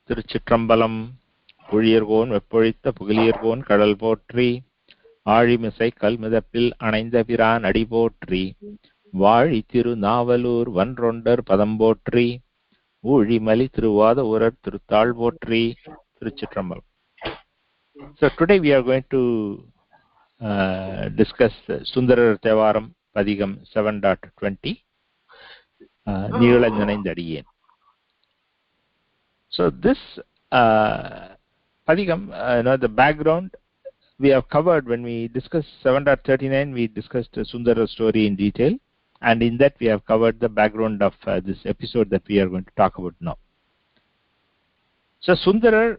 திருச்சிற்றம்பலம். புழியர்கோன் வெப்பொழித்த புகழியர்கோன் கடல் போற்றி, ஆழிமிசை கல்மிதப்பில் அணைந்த பிரான் அடி போற்றி, வாழி திருநாவலூர் வன்றொண்டர் பதம் போற்றி, ஊழிமலி திருவாத ஊரர் திருத்தாள் போற்றி. திருச்சிற்றம்பலம். So today we are going to discuss sundarar thevaram padhigam 7.20, nīڵa ninaindhadiyēn. So this padhigam, the background we have covered when we discussed 7.39. We discussed the sundarar story in detail, and in that we have covered the background of this episode that we are going to talk about now. So sundarar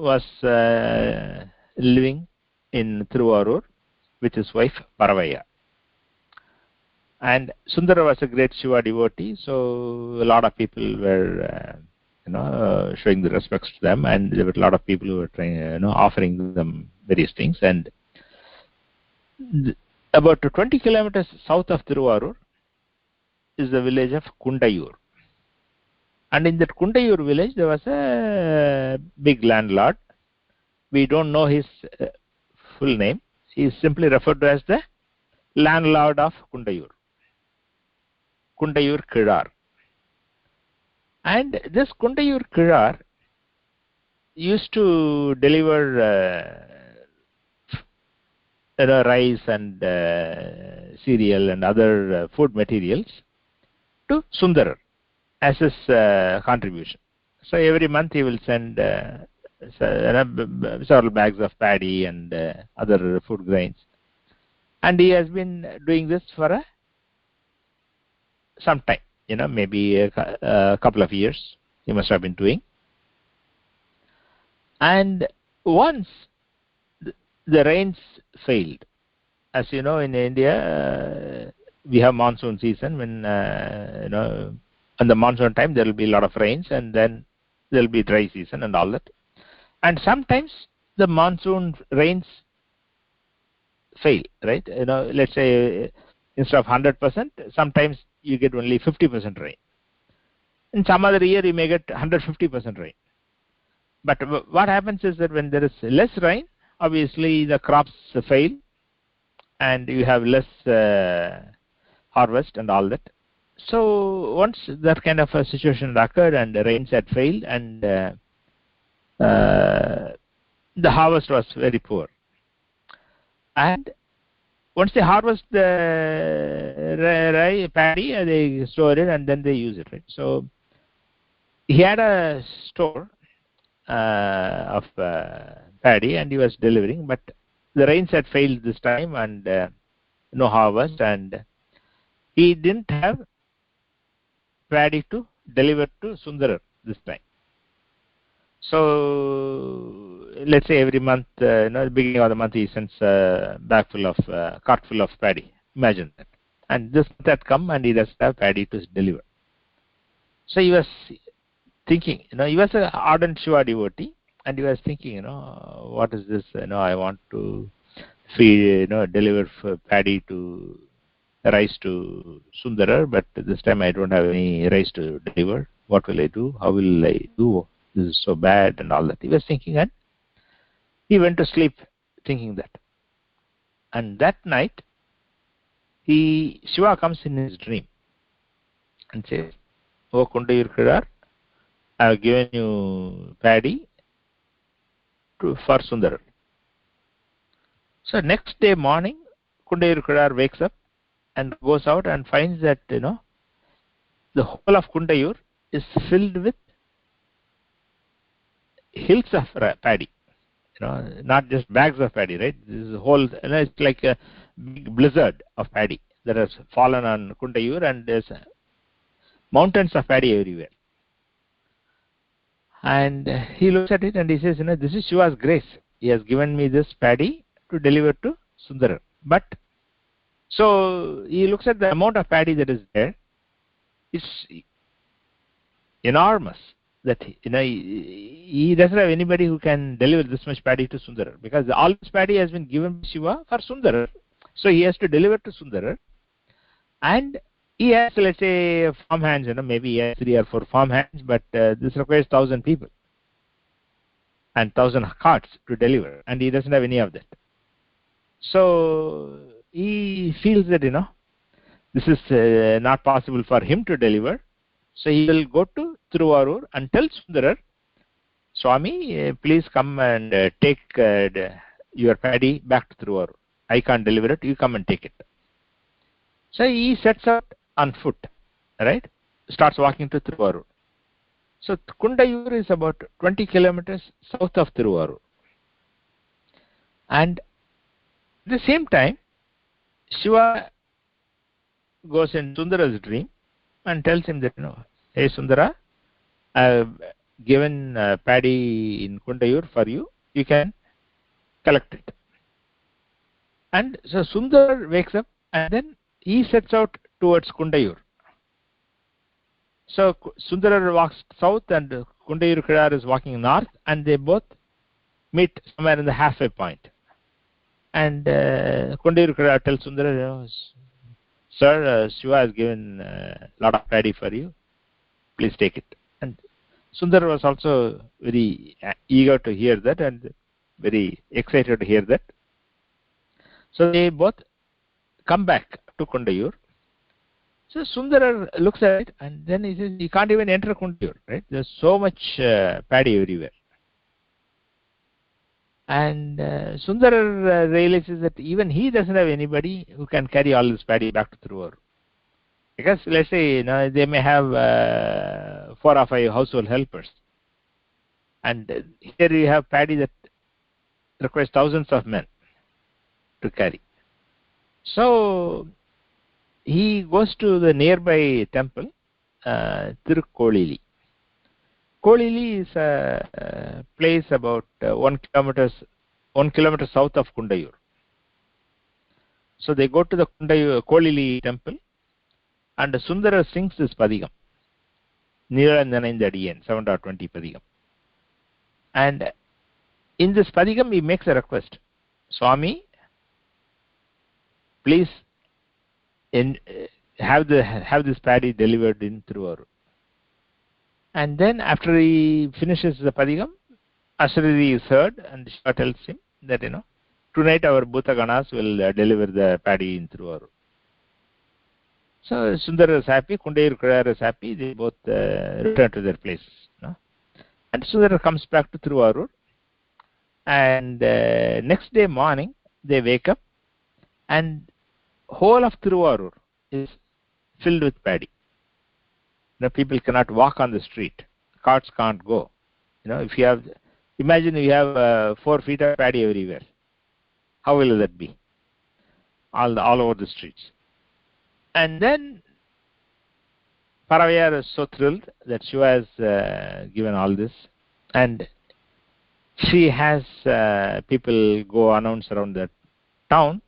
was living in Tiruvarur with his wife Paravaya, and Sundara was a great Shiva devotee, so a lot of people were showing the respects to them, and there were a lot of people who were trying, offering them various things. And about 20 kilometers south of Tiruvarur is the village of Kundayur, and in that Kundayur village there was a big landlord. We don't know his full name. He is simply referred to as the landlord of Kundayur, Kundayur Kirar. And this Kundayur Kirar used to deliver rice and cereal and other food materials to Sundarar as his contribution. So every month he will send several bags of paddy and other food grains, and he has been doing this for some time, maybe a couple of years he must have been doing. And once the rains failed. As you know, in India we have monsoon season, when in the monsoon time there will be a lot of rains, and then there will be dry season and all that. And sometimes the monsoon rains fail, right? Let's say instead of 100%, sometimes you get only 50% rain. In some other year you may get 150% rain. But what happens is that when there is less rain, obviously the crops fail, and you have less harvest and all that. So once that kind of a situation occurred and the rains had failed, and the harvest was very poor, and once they harvest the paddy, they store it and then they use it, right? So he had a store of paddy, and he was delivering, but the rains had failed this time, and no harvest, and he didn't have paddy to deliver to Sundarar this time. So let's say every month, at the beginning of the month, he sends a bag full of cart full of paddy. Imagine that. And this month had come, and he doesn't have paddy to deliver. So he was thinking, he was an ardent Shiva devotee, and he was thinking, what is this? I want to feed, deliver paddy to rice to Sundarar, but this time I don't have any rice to deliver. What will I do? How will I do? This is so bad and all that. He was thinking, and he went to sleep thinking that. And that night, Shiva comes in his dream and says, "Oh Kundayur Kirar, I have given you paddy for Sundarar." So next day morning, Kundayur Kirar wakes up and goes out and finds that the whole of Kundayur is filled with hills of paddy, not just bags of paddy, right? This is a whole, it's like a big blizzard of paddy that has fallen on Kundayur, and there's mountains of paddy everywhere. And he looks at it and he says, this is Shiva's grace. He has given me this paddy to deliver to Sundarar. But so he looks at the amount of paddy that is there. It's enormous. That he doesn't have anybody who can deliver this much paddy to Sundarar, because all this paddy has been given by Shiva for Sundarar, so he has to deliver to Sundarar, and he has, let's say, farm hands. Maybe he has 3 or 4 farm hands, but this requires 1,000 people. and 1,000 carts to deliver, and he doesn't have any of that. So he feels that, this is not possible for him to deliver. So he will go to Thiruvarur and tell Sundarar, Swami, please come and take your paddy back to Thiruvarur. I can't deliver it, you come and take it. So he sets out on foot, right? Starts walking to Thiruvarur. So Kundayur is about 20 kilometers south of Thiruvarur. And at the same time, Shiva goes in Sundarar's dream and tells him that, hey Sundara, I have given paddy in Kundayur for you, you can collect it. And so Sundarar wakes up and then he sets out towards Kundayur. So Sundarar walks south and Kundayur Kidar is walking north, and they both meet somewhere in the halfway point. And Kundayur Kidar tells Sundarar, Sir, Shiva has given a lot of paddy for you, please take it. And Sundar was also very eager to hear that and very excited to hear that. So they both come back to Kundayur. So Sundarar looks at it and then he says, he can't even enter Kundayur, right? There's so much paddy everywhere. And Sundarar realizes that even he doesn't have anybody who can carry all this paddy back to Thiruvarur. Because let's say they may have 4 or 5 household helpers. And here you have paddy that requires thousands of men to carry. So he goes to the nearby temple, tiruk-kōḷili. Kōḷili is a place about 1 kilometer south of Kundayur. So they go to the Kōḷili temple, and Sundara sings this padigam, nīļa ninaindhadiyēn, 7.20 padigam. And in this padigam he makes a request, Swami, please have this paddy delivered in Thiruvarur. And then after he finishes the padigam, Ashridi is heard and Shiva tells him that, tonight our Bhuta Ganas will deliver the paddy in Thiruvarur. So Sundara is happy, Kundayur Kidar is happy, they both return to their places. And Sundara comes back to Thiruvarur, and next day morning they wake up and whole of Thiruvarur is filled with paddy. People cannot walk on the street, carts can't go. If you have, imagine you have 4 feet of paddy everywhere, how will that be? All over the streets. And then Paravayar is so thrilled that Shiva has given all this, and she has people go announce around the town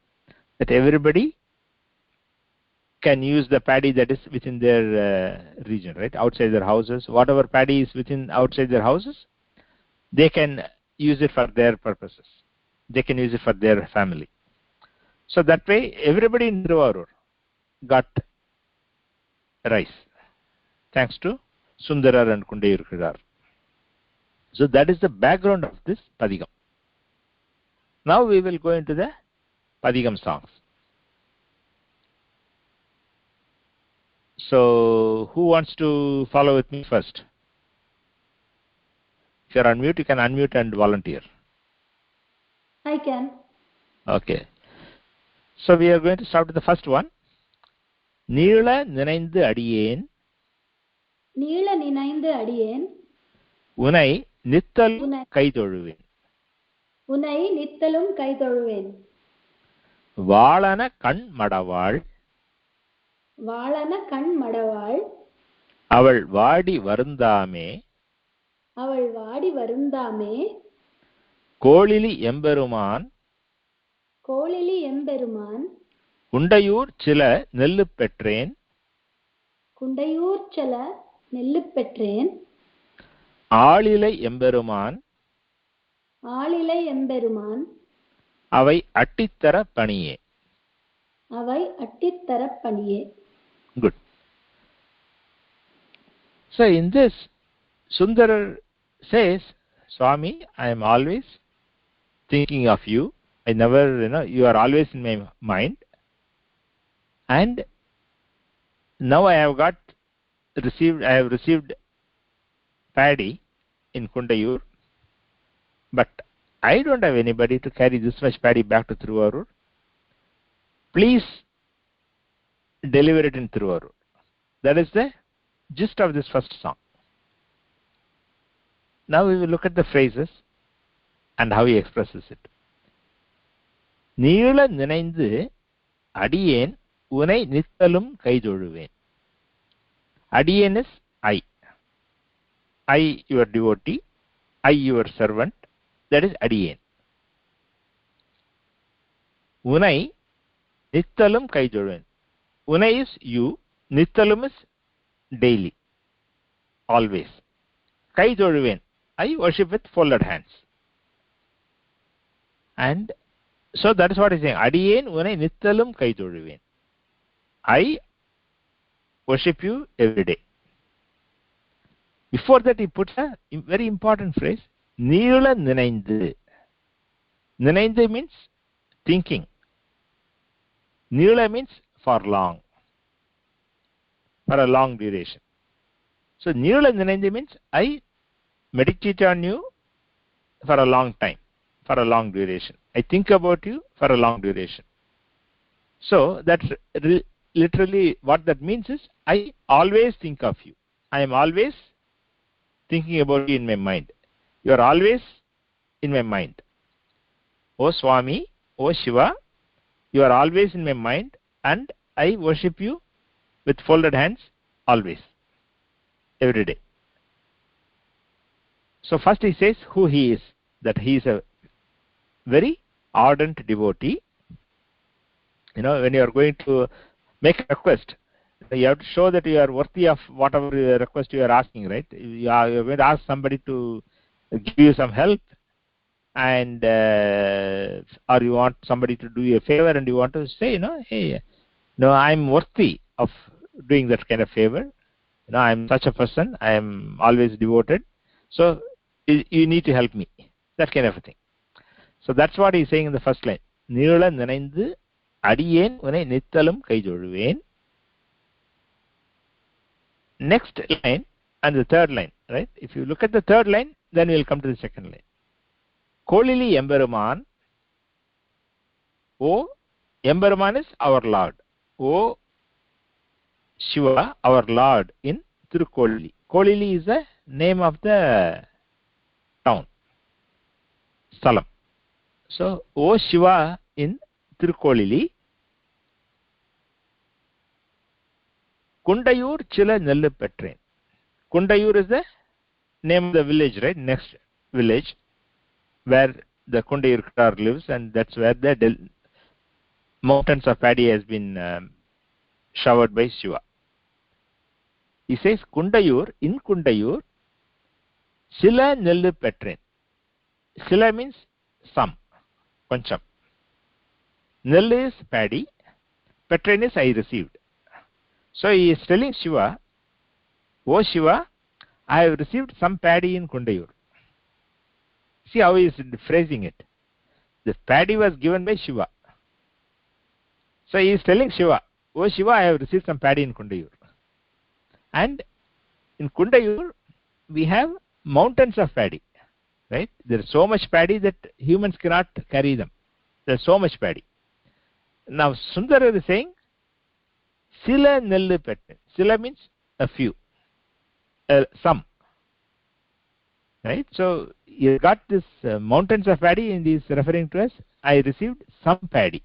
that everybody can use the paddy that is within their region, right? Outside their houses, whatever paddy is outside their houses, they can use it for their purposes. They can use it for their family. So that way, everybody in Thiruvarur got rice, thanks to Sundarar and Kundayur Kidar. So that is the background of this padigam. Now we will go into the padigam songs. So who wants to follow with me first? If you are on mute, you can unmute and volunteer. I can. Okay. So we are going to start with the first one. nīļa ninaindu-aḍiyēn. nīļa ninaindu-aḍiyēn. unai nittalum kai-toḻuvēn. unai nittalum kai-toḻuvēn. vāḷ-ana kaṇ-maḍavāḻ. vāḷ-ana kaṇ-maḍavāḻ. avaḻ vāḍi varundāmē. avaḻ vāḍi varundāmē. kōḷili emberumān. kōḷili emberumān. Kundayur chila nellu petrēn. Kundayur chala nellu petrēn. ஆளிலை எம்பெருமான். ஆளிலை எம்பெருமான். அவை அட்டித்தர பணியே. அவை அட்டித்தர பணியே. Good. So in this, Sundarar says Swami, I am always thinking of you. I never, you are always in my mind. And now I have received paddy in Kundayur, but I don't have anybody to carry this much paddy back to Thiruvarur. Please deliver it in Thiruvarur. That is the gist of this first song. Now we will look at the phrases and how he expresses it. nīڵa ninaindhadiyēn unai nittalum kai-toḻuvēn. Adiyen is I, your devotee, I, your servant. That is adiyen. Unai nittalum kai-toḻuvēn. Unai is you, nittalum is daily, always. Kai-toḻuvēn, I worship with folded hands. And so that is what he is saying. Adiyen unai nittalum kai-toḻuvēn. I worship you every day. Before that, he puts a very important phrase, nīڵa ninaindu. Ninaindu means thinking. nīڵa means for long, for a long duration. So nīڵa ninaindu means I meditate on you for a long time, for a long duration. I think about you for a long duration. So that's literally what that means is I always think of you. I am always thinking about you in my mind. You are always in my mind. O Swami, O Shiva, you are always in my mind and I worship you with folded hands always, every day. So first he says who he is, that he is a very ardent devotee. When you are going to make a request, you have to show that you are worthy of whatever request you are asking, right? You are going to ask somebody to give you some help, and or you want somebody to do you a favor, and you want to say, hey, no, I am worthy of doing that kind of favor. I am such a person. I am always devoted. So you need to help me. That kind of a thing. So that's what he is saying in the first line. nīڵa ninaindhadiyēn unai nittalum kai-toḻuvēn. Next line and the third line, right? If you look at the third line, then we will come to the second line. Kōḷili emberumān. O emberumān is our Lord. O Shiva, our Lord in tirukkolili. Kōḷili is the name of the town, Sthalam. So, O Shiva in tirukkolili. Kundayur chila nellu petrēn. Kundayur is the name of the village, right? Next village where the Kundayur lives, and that's where the mountains of paddy has been showered by Shiva. He says Kundayur, in Kundayur, chila nellu petrēn. Chila means some, koncham. Nellu is paddy, petrēn is I received. So he is telling Shiva, O Shiva, I have received some paddy in Kundayur. See how he is phrasing it. The paddy was given by Shiva. So he is telling Shiva, O Shiva, I have received some paddy in Kundayur. And in Kundayur, we have mountains of paddy. Right? There is so much paddy that humans cannot carry them. There is so much paddy. Now Sundarar is saying, Sila nellu petrēn. Sila means a few, some. Right? So you got this mountains of paddy, and he is referring to as I received some paddy.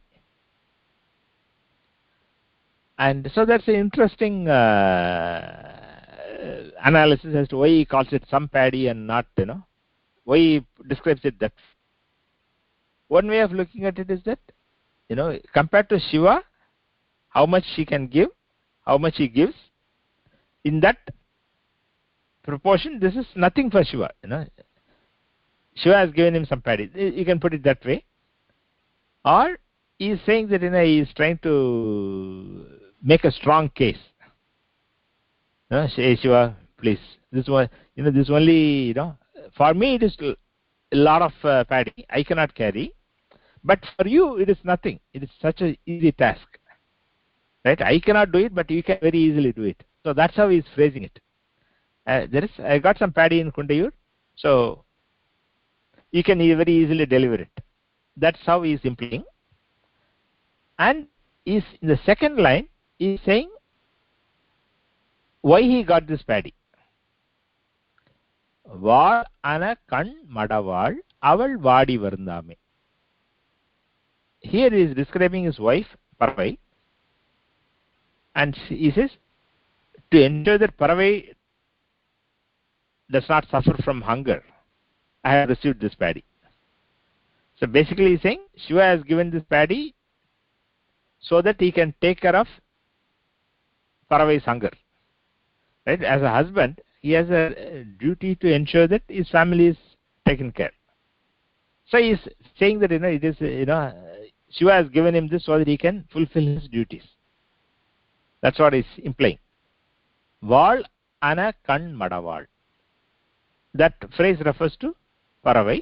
And so that's an interesting analysis as to why he calls it some paddy and not, why he describes it that. One way of looking at it is that, compared to Shiva, how much he can give, how much he gives, in that proportion, this is nothing for Shiva. Shiva has given him some paddy. You can put it that way. Or he is saying that he is trying to make a strong case. Say, Shiva, please, this one, this only for me it is a lot of paddy. I cannot carry. But for you, it is nothing. It is such an easy task. Right? I cannot do it, but you can very easily do it. So that's how he is phrasing it. I got some paddy in Kundayur, so you can very easily deliver it. That's how he is implying. And is in the second line, he is saying why he got this paddy. vāḷ-ana kaṇ-maḍavāḻ avaḻ vāḍi varundāmē. Here he is describing his wife, Paravai, and he says to ensure that Paravai does not suffer from hunger, I have received this paddy. So basically he is saying Shiva has given this paddy so that he can take care of Paravai's hunger. Right? As a husband, he has a duty to ensure that his family is taken care. So he is saying that it is Shiva has given him this so that he can fulfill his duties. That's what he is implying. vāḷ-ana kaṇ-maḍavāḻ. That phrase refers to Paravai.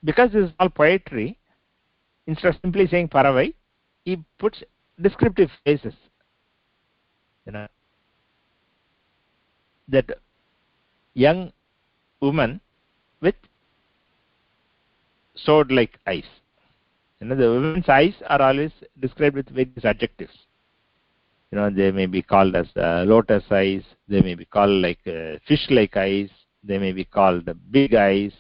Because this is all poetry, instead of simply saying Paravai, he puts descriptive phrases. That young woman with sword-like eyes. The women's eyes are always described with various adjectives. They may be called as lotus eyes. They may be called like fish-like eyes. They may be called big eyes.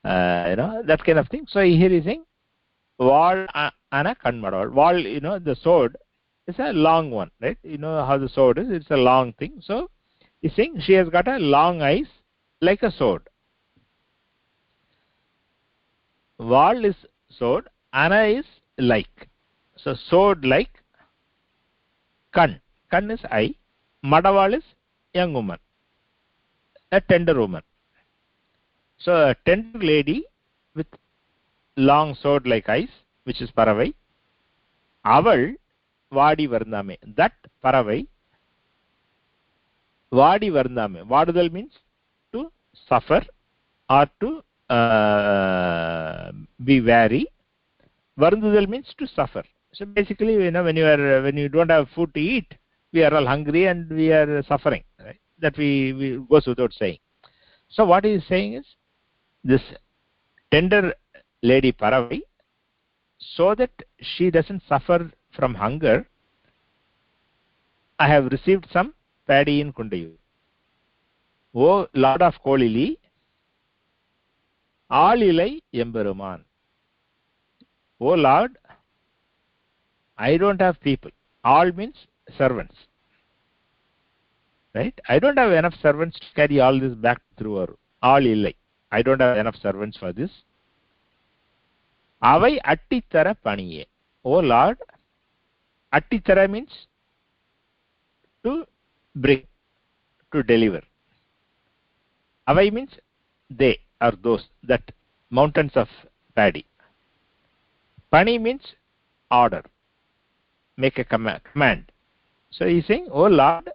That kind of thing. So here he is saying, vāḷ-ana kaṇ-maḍavāḻ. Vāḻ, the sword is a long one, right? You know how the sword is. It's a long thing. So he's saying she has got a long eyes like a sword. Vāḻ is sword, ana is like. So sword like. Kaṇ is eye. Maḍavāḻ is young woman, a tender woman. So a tender lady with long sword like eyes, which is Paravai. Avaḻ vāḍi varundāmē. That Paravai, vāḍi varundāmē. Vādudal means to suffer or to be weary. Varundudal means to suffer. So basically, when you don't have food to eat, we are all hungry and we are suffering. Right? That we goes without saying. So what he is saying is, this tender lady Paravai, so that she doesn't suffer from hunger, I have received some paddy in Kundayur. O Lord of Kolili, āḷ-ilai emberumān. O Lord, I don't have people. All means servants. Right? I don't have enough servants to carry all this back through our āḻ-ilai. I don't have enough servants for this. Avai attitara paniye. O Lord, attitara means to bring, to deliver. Avai means they or those, that mountains of paddy. Pani means order, make a command. So he is saying, O Lord,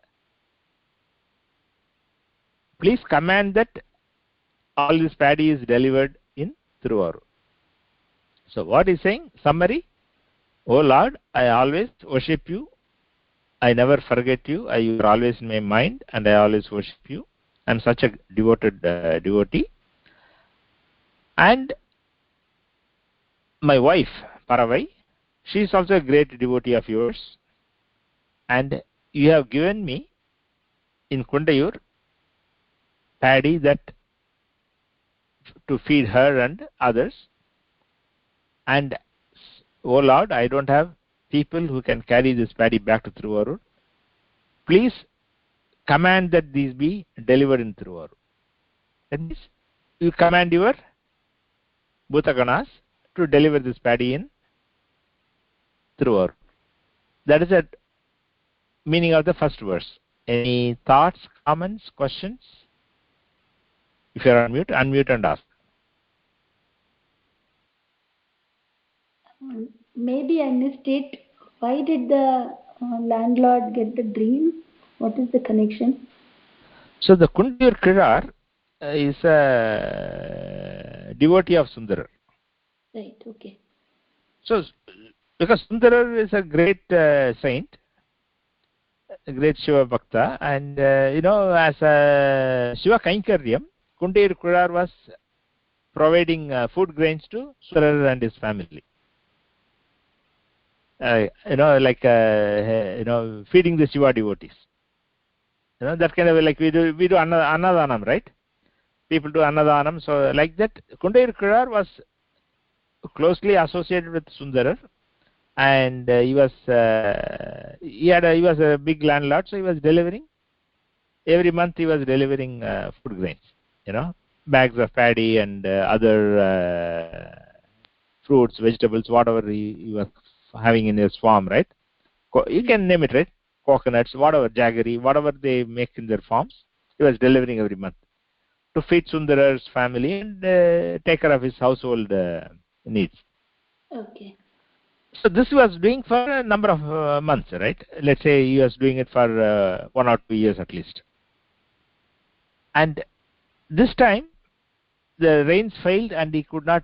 please command that all this paddy is delivered in Thiruvarur. So what is saying? Summary. O Lord, I always worship you. I never forget you. You are always in my mind and I always worship you. I am such a devoted devotee. And my wife, Paravai, she is also a great devotee of yours. And you have given me in Kundayur paddy that to feed her and others. And O Lord, I don't have people who can carry this paddy back to Thiruvarur. Please command that these be delivered in Thiruvarur. That means you command your Bhutaganas to deliver this paddy in Thiruvarur. That is the meaning of the first verse. Any thoughts, comments, questions? If you are on mute, unmute and ask. Maybe I missed it. Why did the landlord get the dream? What is the connection? So the Kundayur Kirar is a devotee of Sundarar. Right. Okay. So, because Sundarar is a great saint, a great Shiva Bhakta, and as a Shiva Kainkaryam, Kundayur was providing food grains to Sundarar and his family. Feeding the Shiva devotees. That kind of like we do Annadanam, right? People do Annadanam. So like that, Kundayur was closely associated with Sundarar, and he was a big landlord, so he was delivering every month. He was delivering food grains, bags of paddy and other fruits, vegetables, whatever he was having in his farm, right? You can name it, right? Coconuts, whatever, jaggery, whatever they make in their farms, he was delivering every month to feed Sundarar's family and take care of his household needs. Okay. So this he was doing for a number of months, right? Let's say he was doing it for 1 or 2 years at least. And this time, the rains failed and he could not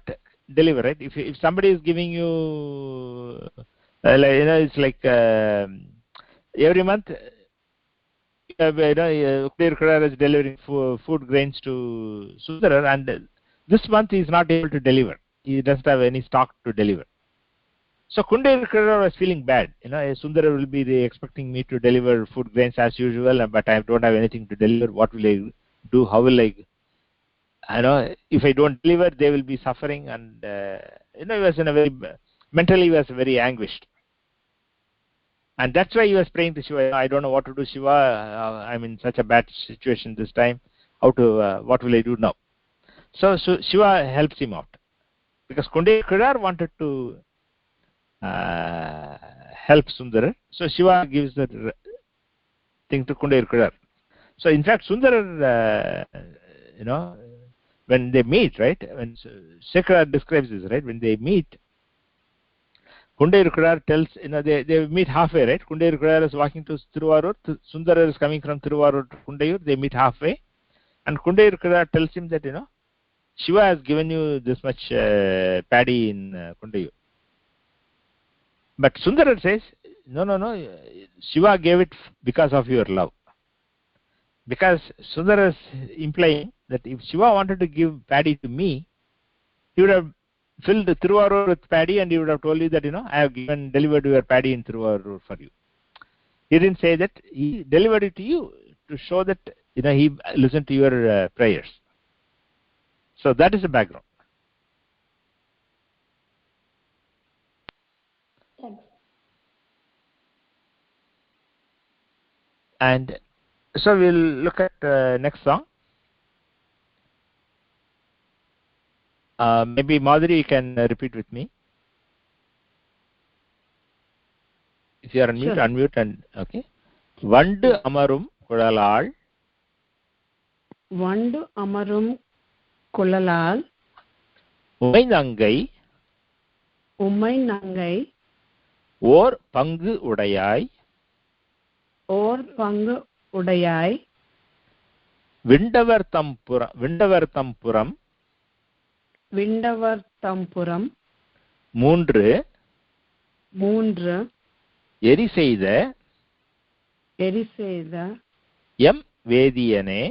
deliver, right? If somebody is giving you, it's like every month, Kundayur is delivering food grains to Sundarar, and this month he is not able to deliver. He doesn't have any stock to deliver. So Kundayur was feeling bad. Sundarar will be expecting me to deliver food grains as usual, but I don't have anything to deliver. What will I do? How will I? If I don't deliver, they will be suffering, and he was mentally he was very anguished. And that's why he was praying to Shiva. I don't know what to do, Shiva. I'm in such a bad situation this time. What will I do now? So Shiva helps him out. Because Kundayur wanted to help Sundarar. So Shiva gives the thing to Kundayur. So in fact, Sundarar, when they meet, right? When Shekhara describes this, right? When they meet, Kundayur tells, they meet halfway, right? Kundayur is walking to Thiruvarur, Sundarar is coming from Thiruvarur to Kundayur, they meet halfway, and Kundayur tells him that, Shiva has given you this much paddy in Kundayur. But Sundarar says, no, Shiva gave it because of your love. Because Sundarar is implying that if Shiva wanted to give paddy to me, he would have filled Thiruvarur with paddy and he would have told you that, I have delivered your paddy in Thiruvarur for you. He didn't say that. He delivered it to you to show that, he listened to your prayers. So that is the background. Thanks. And so we'll look at next song. Maybe Madhuri, you can repeat with me. If you are on mute, sure. Unmute and okay. Vandu amarum kulalal. Vandu amarum kulalal. Umai nangai. Or pangu udayai. Vindavar tampuram. மூன்று eri-seyda M வேதியனே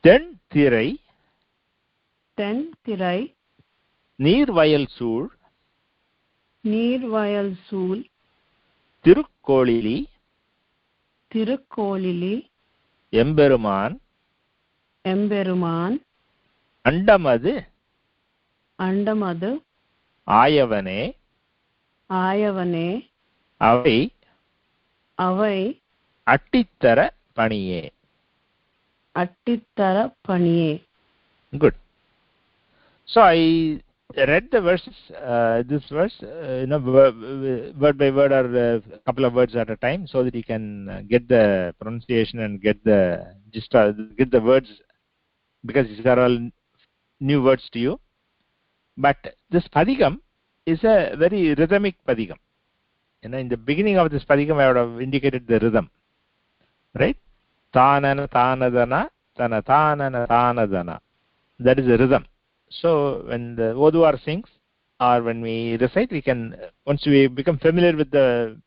teṇ-tirai nīr-vayal-sūḻ tiruk-kōḷili emberumān aṇḍam-adu ஆயவனே அவை அட்டித்தர பணியே. Good. So I read the verses, this verse, word by word or a couple of words at a time, so that you can get the pronunciation and get the gist, get the words, because these are all new words to you. But this padigam is a very rhythmic padigam. In the beginning of this padigam, I would have indicated the rhythm, right? tānana, tānadanā, tānana, tānadanā. That is the rhythm. So when the Oduvar sings or when we recite, we can, once we become familiar with the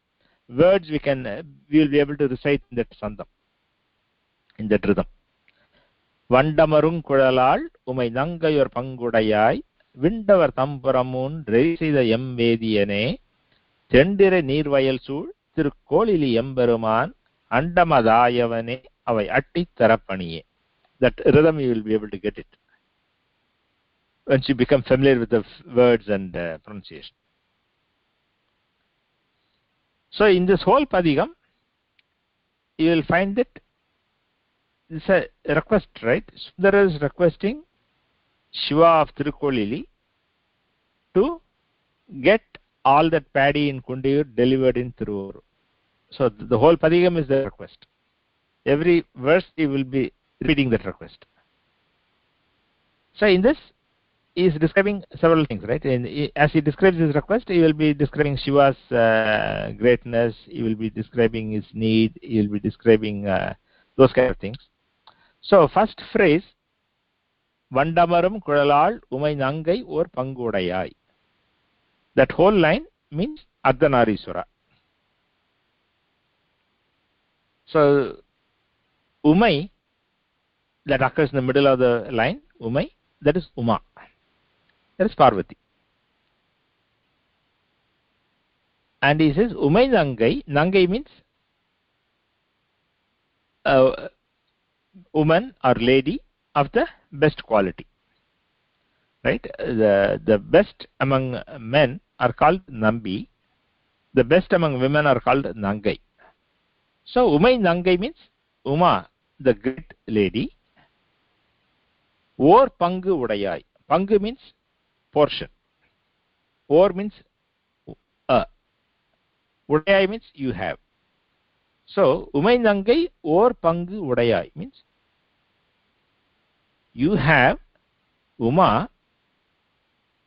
words, we will be able to recite in that sandam, in that rhythm. Vandamarung kudalal umai nangayor pangudayai vindavar thampurammun eri-seyda emberumān teṇ-tirai nīr-vayal-sūḻ tiruk-kōḷili emberumān aṇḍam-adu avaļ atti tarapaniye. That rhythm you will be able to get it once you become familiar with the words and pronunciation. So in this whole padigam, you will find that it's a request, right? Sundara is requesting Shiva of tirukkolili to get all that paddy in Kundiyur delivered in Tiruvallur. So the whole padigam is the request. Every verse he will be repeating that request. So in this, he is describing several things, right? And as he describes his request, he will be describing Shiva's greatness, he will be describing his need, he will be describing those kind of things. So first phrase, Vandamarum kudalal umai nangai or pangudayai. That whole line means Ardhanariswara. So umai, that occurs in the middle of the line, umai, that is Uma. That is Parvati. And he says, umai nangai, nangai means woman or lady of the best quality. Right? The best among men are called Nambi. The best among women are called Nangai. So umai nangai means Uma, the great lady. Or pangu udayai. Pangu means portion. Or means udayai means you have. So umai nangai or pangu udayai means you have Uma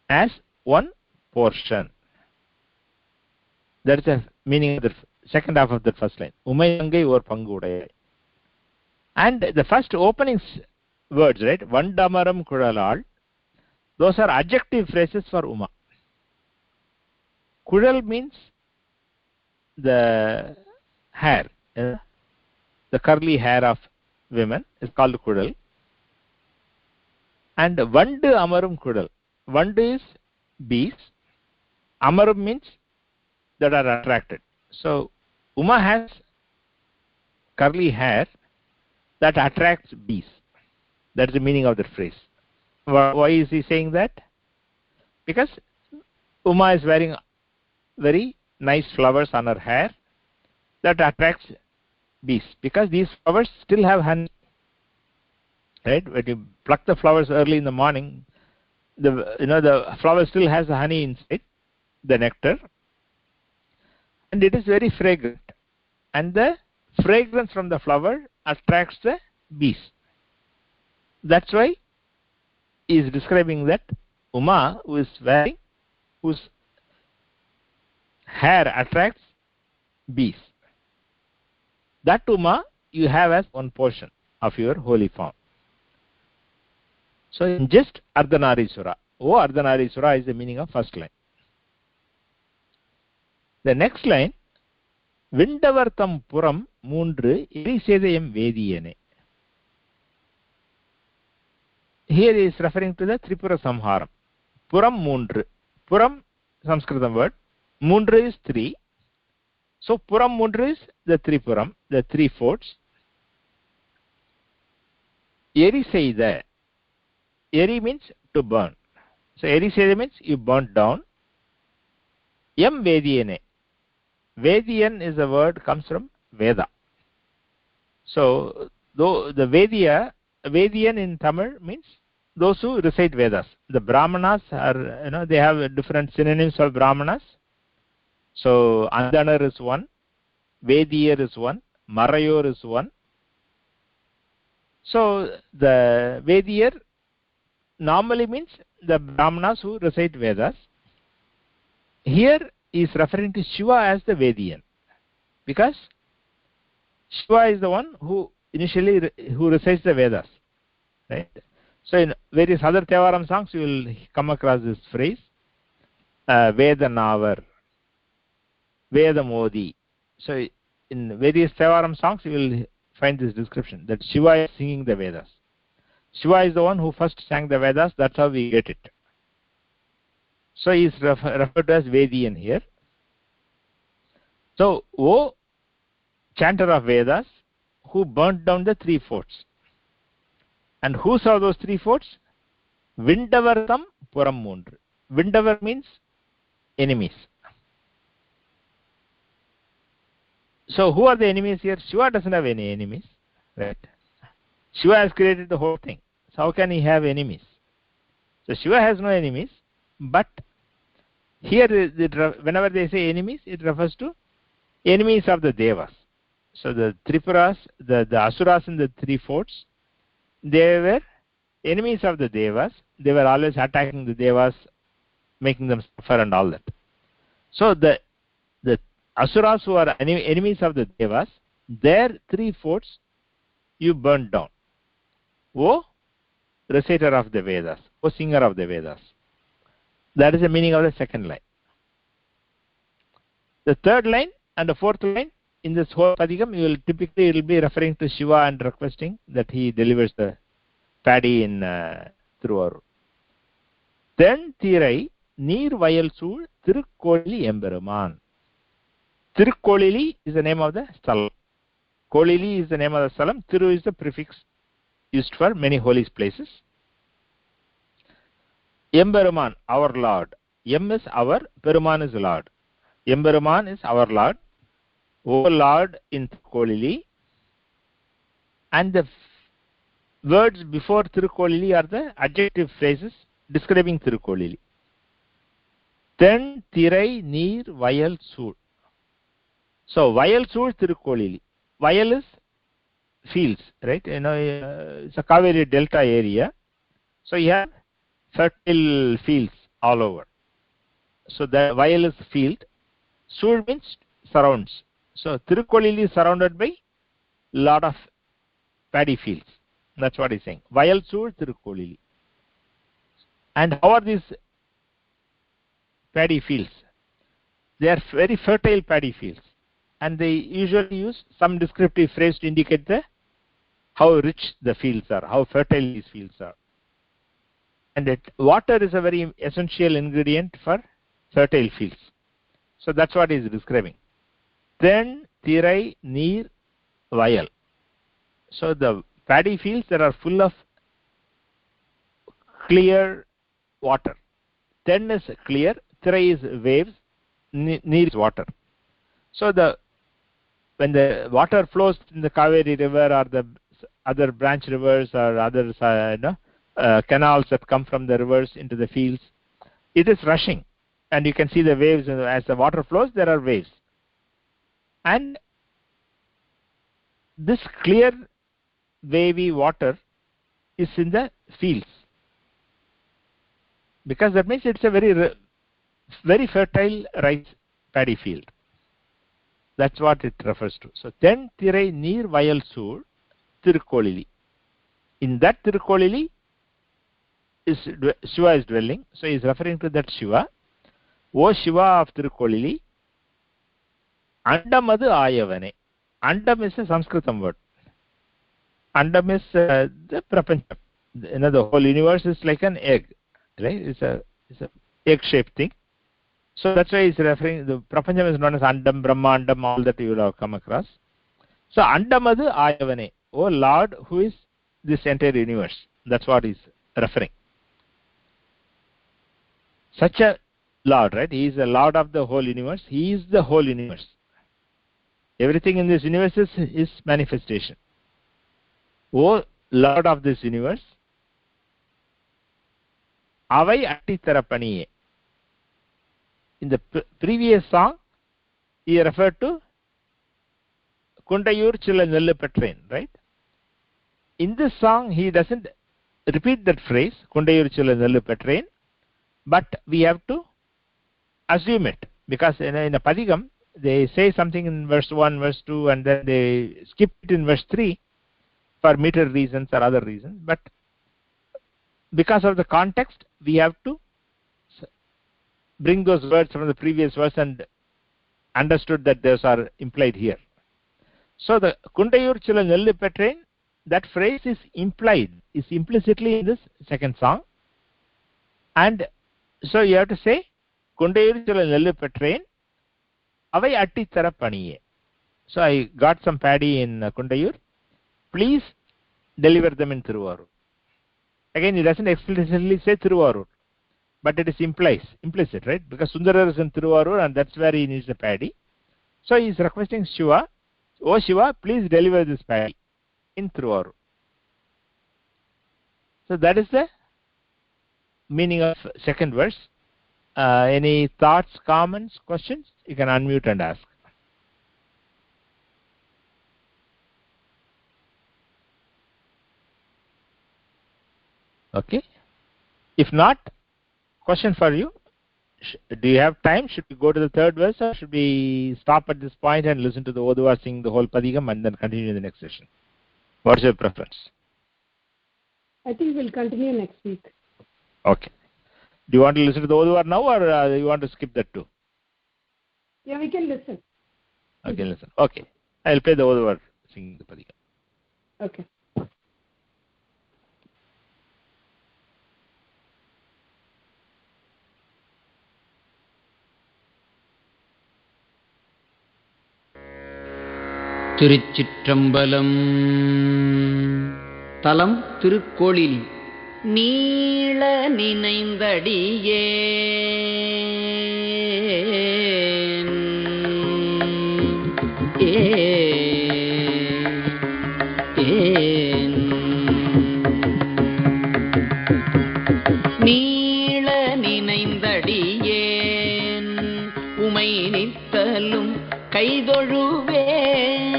as one portion. That is the meaning of the second half of the first line. Umai nangai or pangu udayai. And the first opening words, right? Vandamaram kudalal, those are adjective phrases for Uma. Kudal means the hair, the curly hair of women is called kudal. And Vandu amarum kudal. Vandu is bees. Amarum means that are attracted. So Uma has curly hair that attracts bees. That's the meaning of the phrase. Why is he saying that? Because Uma is wearing very nice flowers on her hair that attracts bees, because these flowers still have honey. Right? When you pluck the flowers early in the morning, the flower still has the honey inside, the nectar, and it is very fragrant. And the fragrance from the flower attracts the bees. That's why he is describing that Uma, whose hair attracts bees. That Uma you have as one portion of your holy form. So in just Ardhanariswara. Ardhanariswara is the meaning of first line. The next line, Vindavartam Puram Moondru eri-seyda Vediyane. Here he is referring to the Tripura Samharam. Puram Moondru. Puram, Sanskritam word. Moondru is 3. So Puram Moondru is the Tripuram, the 3 forts. Eri-seyda. Eri means to burn. So eri-seyda means you burnt down. Vediyane. Vediyan is a word, comes from Veda. So though the Vediyan in Tamil means those who recite Vedas. The Brahmanas are, they have different synonyms of Brahmanas. So Andanar is one, Vediyar is one, Marayor is one. So the Vediyar normally means the Brahmanas who recite Vedas. Here he is referring to Shiva as the Vediyan, because Shiva is the one who initially who recites the Vedas, right? So in various other Tevaram songs you will come across this phrase, Vedanavar, Vedamodi. So in various Tevaram songs you will find this description that Shiva is singing the Vedas. Shiva is the one who first sang the Vedas, that's how we get it. So he is referred to as Vedian here. So, O chanter of Vedas, who burnt down the 3 forts. And who saw those 3 forts? Vindavartam Puram Mundru. Vindavar means enemies. So who are the enemies here? Shiva doesn't have any enemies, right? Shiva has created the whole thing. So how can he have enemies? So Shiva has no enemies, but here whenever they say enemies, it refers to enemies of the Devas. So the Tripuras, the Asuras in the 3 forts, they were enemies of the Devas. They were always attacking the Devas, making them suffer and all that. So the Asuras who are enemies of the Devas, their 3 forts you burned down. O reciter of the Vedas, O singer of the Vedas. That is the meaning of the second line. The third line and the fourth line in this whole padigam, you will typically it will be referring to Shiva and requesting that he delivers the paddy in Thiruvarur. teṇ-tirai nīr-vayal-sūḻ tirukkolili emberumān. Tirukkolili is the name of the sthalam. Kolili is the name of the sthalam. Tiru is the prefix used for many holy places. Emberumān, our Lord. Em is our, Peruman is Lord. Emberumān is our Lord. O Lord in tirukkolili. And the words before tirukkolili are the adjective phrases describing tirukkolili. teṇ-tirai nīr-vayal-sūḻ. So vayal-sūḻ tirukkolili. Vayal is fields, right? You know, it's a Kaveri Delta area. So you have fertile fields all over. So the vayal is field. Sūḻ means surrounds. So tirukkolili is surrounded by lot of paddy fields. That's what he's saying. Vayal-sūḻ tirukkolili. And how are these paddy fields? They are very fertile paddy fields. And they usually use some descriptive phrase to indicate how rich the fields are, how fertile these fields are. And water is a very essential ingredient for fertile fields. So that's what he is describing. teṇ-tirai nīr-vayal. So the paddy fields that are full of clear water. Teṇ is clear, tirai is waves, nīr is water. So when the water flows in the Kaveri river or the other branch rivers or other canals that come from the rivers into the fields, it is rushing. And you can see the waves. As the water flows, there are waves. And this clear wavy water is in the fields. Because that means it's a very fertile rice paddy field. That's what it refers to. So teṇ-tirai nīr-vayal-sūḻ tirukkolili. In that tirukkolili Shiva is dwelling. So he is referring to that Shiva. O Shiva of tirukkolili. Aṇḍam-adu ayavane. Aṇḍam is a Sanskritam word. Aṇḍam is the prapancham. You know, the whole universe is like an egg, right? It's a egg-shaped thing. So that's why he's referring, the prapancham is known as Aṇḍam, Brahmāṇḍam, all that you will have come across. So Aṇḍam-adu ayavane, O Lord who is this entire universe. That's what he's referring. Such a Lord, right? He is the Lord of the whole universe. He is the whole universe. Everything in this universe is his manifestation. O Lord of this universe, avaļ attitarapaniye. In the previous song, he referred to Kundayur chilla nellu petrain, right? In this song, he doesn't repeat that phrase, Kundayur chilla nellu petrain, but we have to assume it, because in a padigam, they say something in verse 1, verse 2, and then they skip it in verse 3. for meter reasons or other reasons, but because of the context, we have to bring those words from the previous verse and understood that those are implied here. So the Kundayur Chila Nellu Petrain, that phrase is implied, is implicitly in this second song. And so you have to say, Kundayur Chila Nellu Petrain, avai atti tharapaniye. So I got some paddy in Kundayur. Please deliver them in Thiruvarur. Again, it doesn't explicitly say Thiruvarur, but it is implicit, right? Because Sundarar is in Thiruvarur and that's where he needs the paddy. So he is requesting Shiva, "Oh Shiva, please deliver this paddy in Thiruvarur." So that is the meaning of second verse. Any thoughts, comments, questions? You can unmute and ask. Okay. If not, question for you. Do you have time? Should we go to the third verse, or should we stop at this point and listen to the Oduva sing the whole padigam and then continue in the next session? What's your preference? I think we'll continue next week. Okay. Do you want to listen to the Oduva now, or you want to skip that too? Yeah, we can listen. Okay, listen. Okay. I'll play the Oduva singing the padigam. Okay. திருச்சிற்றம்பலம். தலம் tirukkolili. nīḻa ninaindhadiyēn. nīڵa ninaindhadiyēn. உமை nittalum kai-toḻuvēn.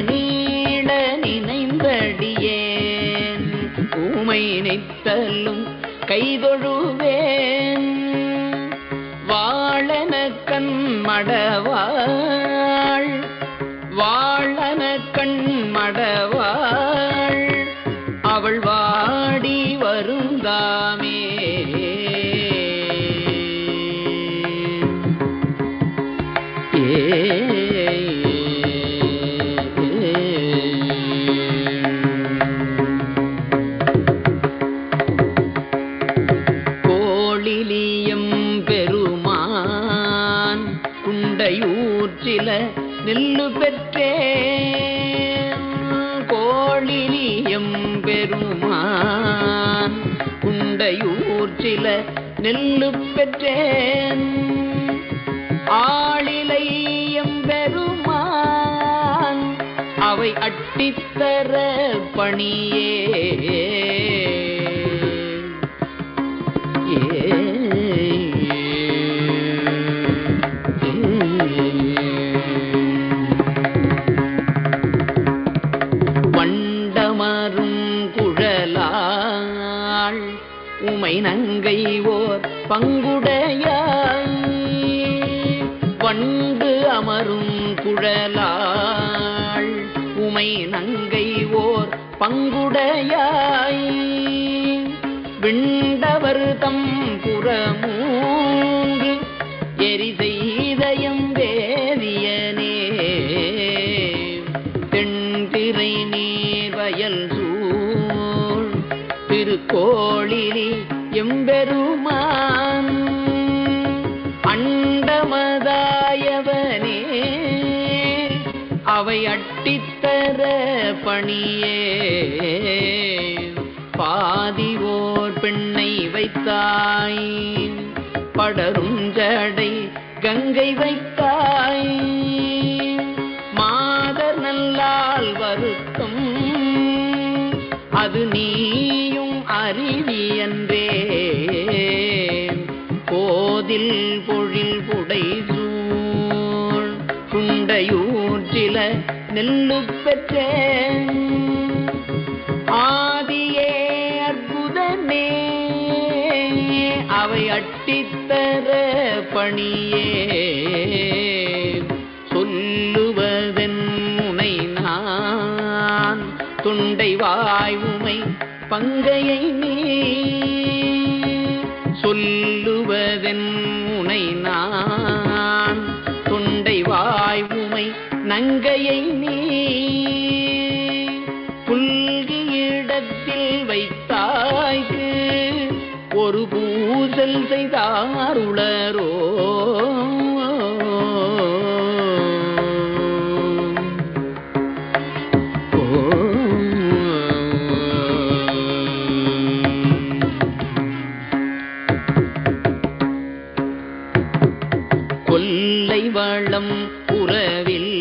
nīڵa ninaindhadiyēn. உமை nittalum kai-toḻuvēn. vāḷ-ana kaṇ-maḍavāḻ. vāḷ-ana kaṇ்-maḍavāḻ. அவள் வாடி வருந்தாமே. கோழிலி emberumān குண்டையூற்றில நெல்லு பெற்றேன். கோழிலி emberumān குண்டையூற்றில நெல்லு பெற்றேன். ஆளிலை emberumān அவை அட்டித்தர பணியே. வண்டமரும் குழலாள் உமை நங்கை ஓர் பங்குடையாய். வண்டு அமரும் குழலாள் உமை நங்கை ஓர் பங்குடையாய். விண்டவர் தம் புறமூன்று eri-seyda வேதியனே. தென்-திரை nīr-vayal-sūḻ tiruk-kōḷili emberumān. அண்டமதாயவனே அவை அட்டித்தர பணியே. பாதிவோர் பெண்ணை வைத்தாய். படருஞ்சடை கங்கை வைத்தாய். மாதர் நல்லால் வருத்தம் அது நீயும் அறிவியன்றே. கோதில் பொழில் புடைசூழ் குண்டையூற்றில நெல்லு பெற்றேன். ஆதியே அற்புதனே அவை அட்டித்தர பணியே. சொல்லுவதென் உனை நான் தொண்டை வாய்வுமை பங்கையை நீ சொல்லுவதென் உனை நான் தொண்டை வாய்வுமை நங்கையை நீ புல்கியிடத்தில் வைத்தாய்க்கு ஒரு பூசல் செய்தாருளரோ கொல்லை வளம் புறவில்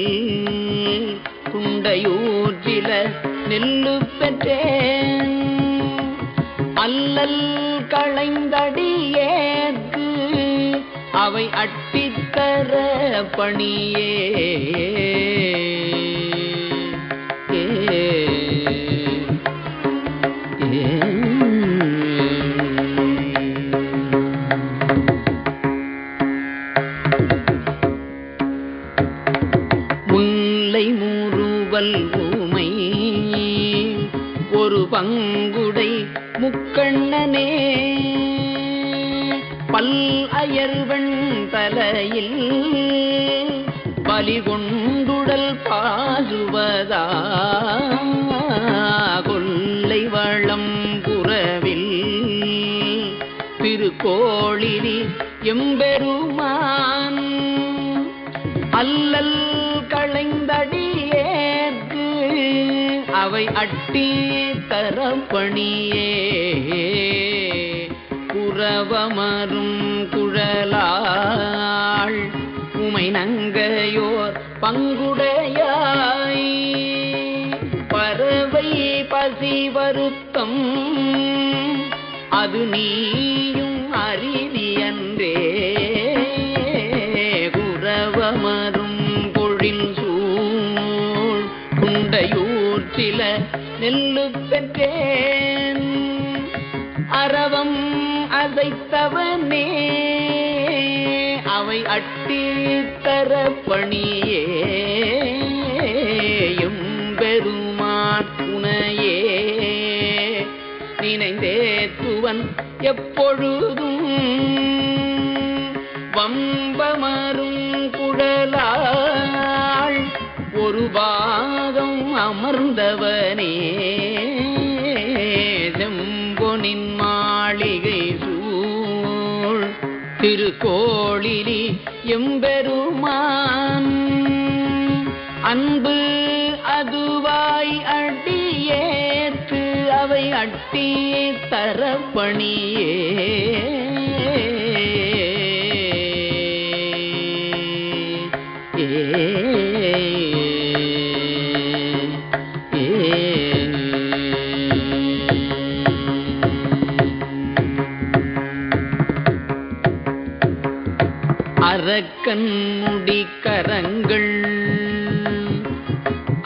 குண்டையூற்றில நெல்லு பெற்றேன் அல்லல் களைந்தடியேற்கு அவை அட்டித்தர பணியே முல்லை முறுவல் ஊமை ஒரு பங்குடை முக்கண்ணனே பல் அயர்வன் தலையில் பலி கொண்டுடல் பாசுவதா கொல்லை வளம் புறவில் திருக்கோளிலி எம்பெருமான் அல்லல் களைந்தடியேற்கு அவை அட்டி தரப்பணியே புறவமரும் குழலாள் உமை நங்கையோர் பங்குடையாய் பறவை பசி வருத்தம் அது நீயும் அறிவியன்றே குறவமரும் பொழில் சூழ் குண்டையூற்றில நெல்லு பெற்றேன் அரவம் அசைத்தவனே அவை அட்டி தரப்பணியே எம்பெருமான் உனையே நினைந்தேத்துவன் எப்பொழுதும் வம்பமரும் குழலாள் ஒரு பாகம் அமர்ந்தவனே செம்பொனின் மாளிகை சூழ் திருக்கோளிலி எம்பெருமான் அன்பு அதுவாய் அடியேற்கு அவை அட்டி தரப்பணியே அரக்கன் முடி கரங்கள்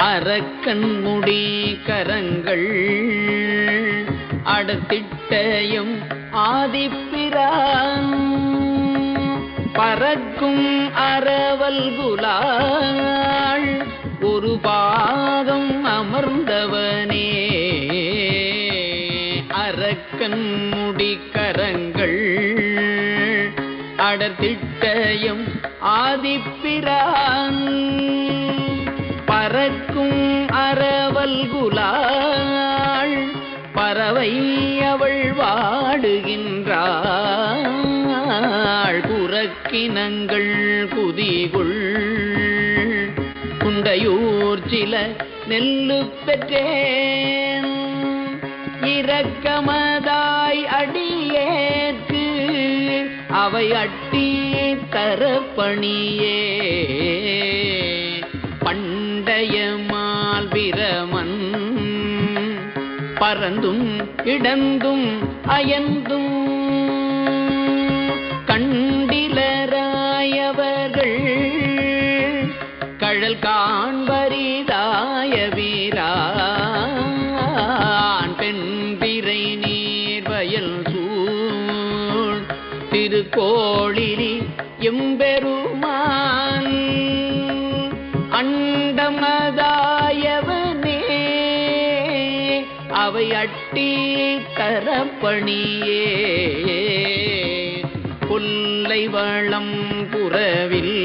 அரக்கன் முடி கரங்கள் அடத்திட்டயம் ஆதிப்பிரான் பறக்கும் அரவல் குலாள் ஒரு பாகம் அமர்ந்தவனே அரக்கன் முடி கரங்கள் அடத்திட்டயம் ஆதிப்பிரான் பறக்கும் அரவல் குலாள் பறவை அவள் வாடுகின்றாள் குறக்கினங்கள் குதிகுள் குண்டையூர் சில நெல்லு பெற்றேன் இரக்கமதாய் அடியேற்கு அவை அட்டி தரப்பணியே பண்டைய மால்பிரமன் பறந்தும் இடந்தும் அயந்தும் கண்டிலராயவர்கள் கழல் காண்பரிதாய வீரான் பெண்பிறை nīr-vayal-sūḻ tirukkolili emberumān அண்டமதாயவனே அவை அட்டி தரப்பணியே கொல்லை வளம் புறவில்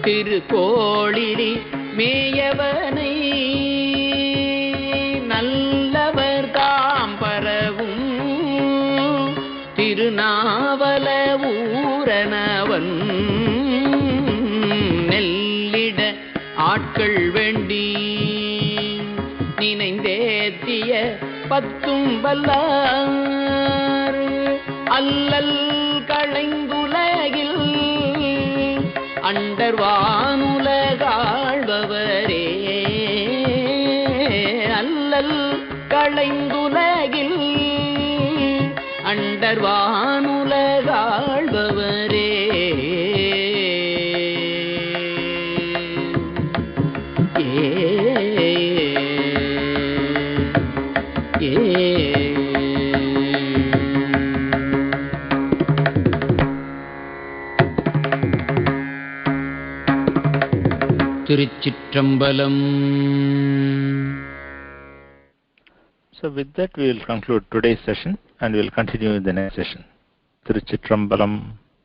திருக்கோளிலி மேயவனை நல்லவர் தாம் பரவும் திருநாவல ஊரனவன் நெல்லிட ஆட்கள் வேண்டி நினைந்தேத்திய பத்தும் வல்லார் அல்லல் களைந்துலகில் அண்டர்வானுலகாழ்பவரே அல்லல் களைந்துலகில் அண்டர்வானுலகாழ்பவரே திருச்சிற்றம்பலம். So with that we will conclude today's session and we will continue in the next session. Tiruchitrambalam.